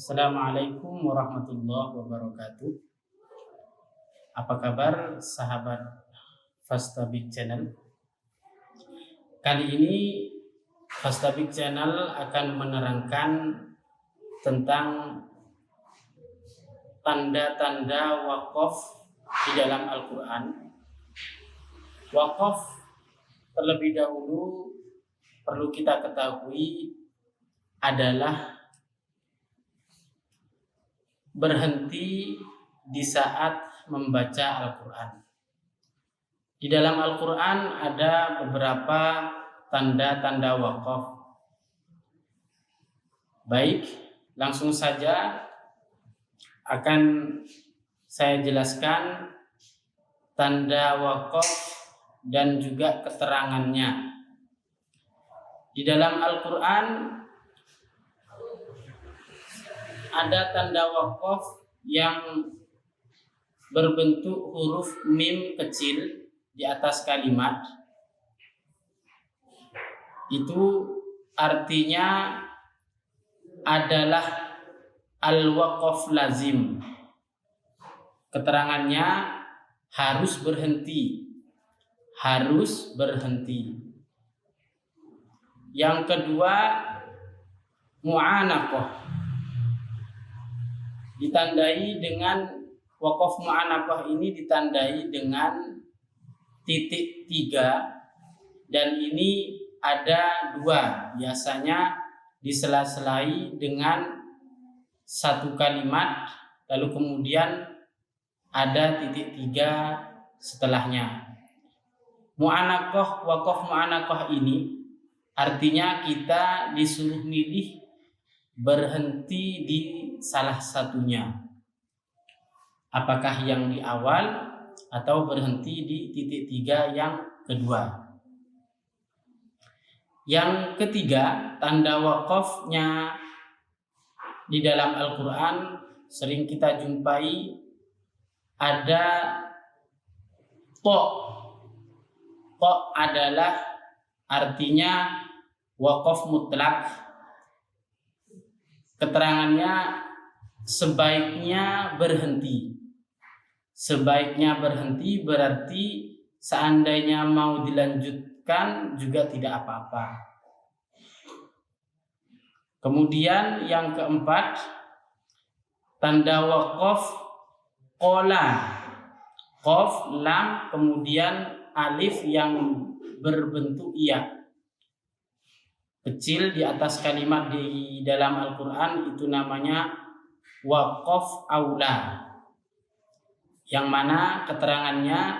Assalamualaikum warahmatullahi wabarakatuh. Apa kabar sahabat Fastabik Channel? Kali ini Fastabik Channel akan menerangkan tentang tanda-tanda wakaf di dalam Al-Quran. Wakaf terlebih dahulu perlu kita ketahui adalah berhenti di saat membaca Al-Quran. Di dalam Al-Quran ada beberapa tanda-tanda wakaf. Baik, langsung saja akan saya jelaskan tanda wakaf dan juga keterangannya. Di dalam Al-Quran ada tanda wakaf yang berbentuk huruf mim kecil di atas kalimat. Itu artinya adalah al-waqaf lazim. Keterangannya harus berhenti. Harus berhenti. Yang kedua, mu'anaqah. Ditandai dengan wakaf mu'anaqah ini ditandai dengan titik 3 dan ini ada 2, biasanya disela-selai dengan satu kalimat lalu kemudian ada titik 3 setelahnya. Mu'anaqah, wakaf mu'anaqah ini artinya kita disuruh milih berhenti di salah satunya. Apakah yang di awal atau berhenti di titik 3 yang kedua. Yang ketiga, tanda wakafnya di dalam Al-Quran sering kita jumpai ada to. To adalah artinya wakaf mutlak. Keterangannya sebaiknya berhenti. Sebaiknya berhenti berarti seandainya mau dilanjutkan juga tidak apa-apa. Kemudian yang keempat, tanda wakaf qola. Qaf, lam, kemudian alif yang berbentuk iya. Kecil di atas kalimat di dalam Al-Quran itu namanya waqaf aula, yang mana keterangannya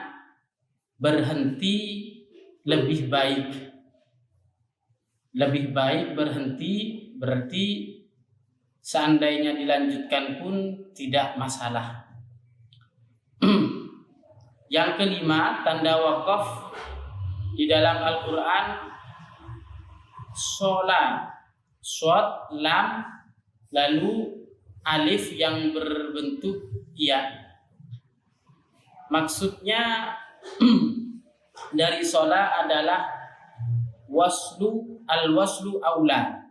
berhenti lebih baik. Lebih baik berhenti berarti seandainya dilanjutkan pun tidak masalah. Yang kelima, tanda waqaf di dalam Al-Quran sholat, shod, lam, lalu alif yang berbentuk iya. Maksudnya dari sholat adalah al-waslu aula,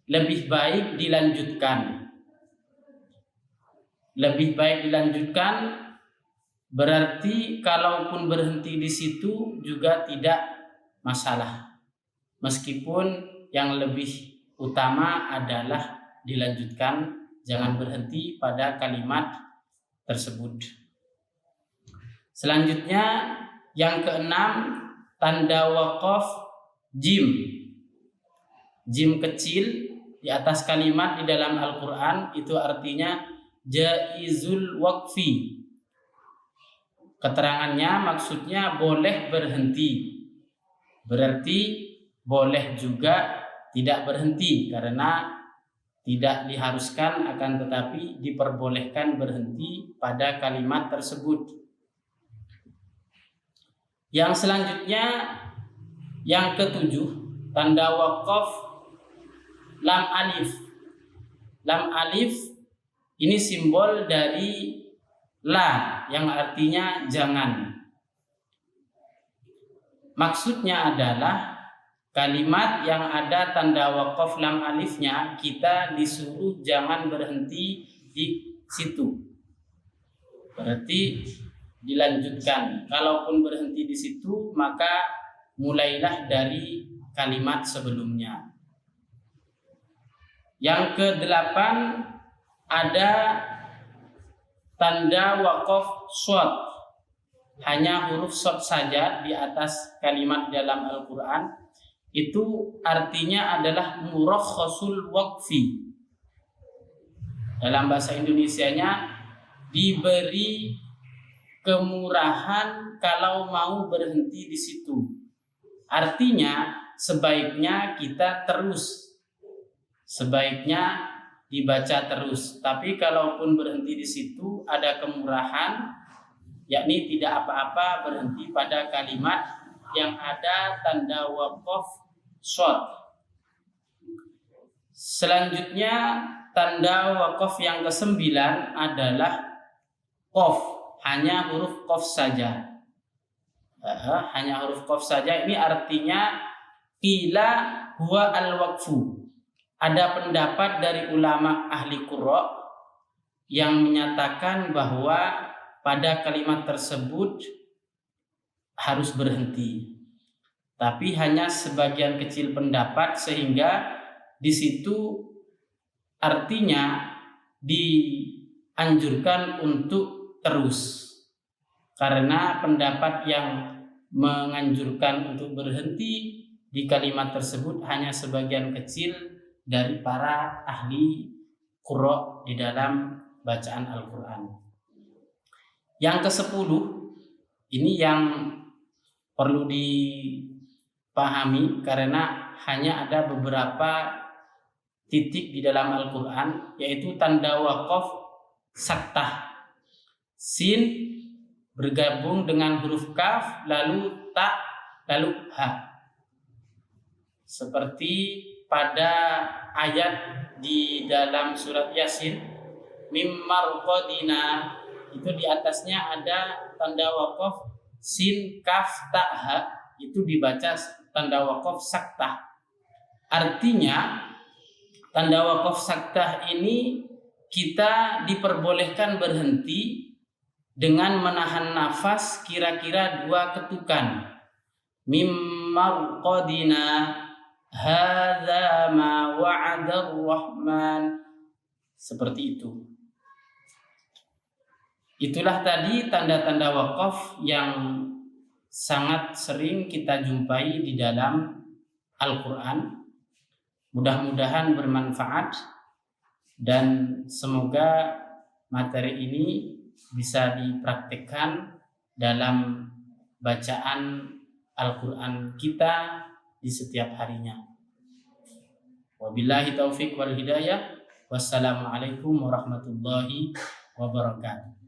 lebih baik dilanjutkan. Lebih baik dilanjutkan berarti kalaupun berhenti di situ juga tidak masalah. Meskipun yang lebih utama adalah dilanjutkan, jangan berhenti pada kalimat tersebut. Selanjutnya yang keenam, tanda wakaf jim. Jim kecil di atas kalimat di dalam Al-Quran itu artinya jaizul waqfi. Keterangannya maksudnya boleh berhenti. Berarti boleh juga tidak berhenti karena tidak diharuskan akan tetapi diperbolehkan berhenti pada kalimat tersebut. Yang selanjutnya yang ketujuh, tanda wakaf lam alif. Lam alif ini simbol dari la yang artinya jangan. Maksudnya adalah kalimat yang ada tanda waqaf lam alifnya, kita disuruh jangan berhenti di situ. Berarti dilanjutkan. Kalaupun berhenti di situ, maka mulailah dari kalimat sebelumnya. Yang ke-8 ada tanda waqaf shad. Hanya huruf shad saja di atas kalimat dalam Al-Quran. Itu artinya adalah murakhasul waqfi. Dalam bahasa Indonesianya, diberi kemurahan kalau mau berhenti di situ. Artinya sebaiknya kita terus, sebaiknya dibaca terus. Tapi kalaupun berhenti di situ ada kemurahan, yakni tidak apa-apa berhenti pada kalimat yang ada tanda waqaf shad. Selanjutnya tanda waqaf yang ke-9 adalah qaf, hanya huruf qaf saja. Hanya huruf qaf saja. Ini artinya qila huwa al-waqfu. Ada pendapat dari ulama ahli qurra yang menyatakan bahwa pada kalimat tersebut harus berhenti. Tapi hanya sebagian kecil pendapat, sehingga di situ artinya dianjurkan untuk terus. Karena pendapat yang menganjurkan untuk berhenti di kalimat tersebut hanya sebagian kecil dari para ahli qurra di dalam bacaan Al-Quran. Yang ke-10 ini yang perlu dipahami karena hanya ada beberapa titik di dalam Al-Quran, yaitu tanda waqaf saktah. Sin bergabung dengan huruf kaf, lalu ta, lalu ha. Seperti pada ayat di dalam surat Yasin, mim marqadina, itu di atasnya ada tanda waqaf sin kaf ta ha, itu dibaca tanda waqaf saktah. Artinya tanda waqaf saktah ini kita diperbolehkan berhenti dengan menahan nafas kira-kira 2 ketukan. Mim marqadina hadza ma wa'ada ar-rahman. Seperti itu. Itulah tadi tanda-tanda waqaf yang sangat sering kita jumpai di dalam Al-Quran. Mudah-mudahan bermanfaat dan semoga materi ini bisa dipraktikkan dalam bacaan Al-Quran kita di setiap harinya. Wabillahi taufiq wal hidayah. Wassalamualaikum warahmatullahi wabarakatuh.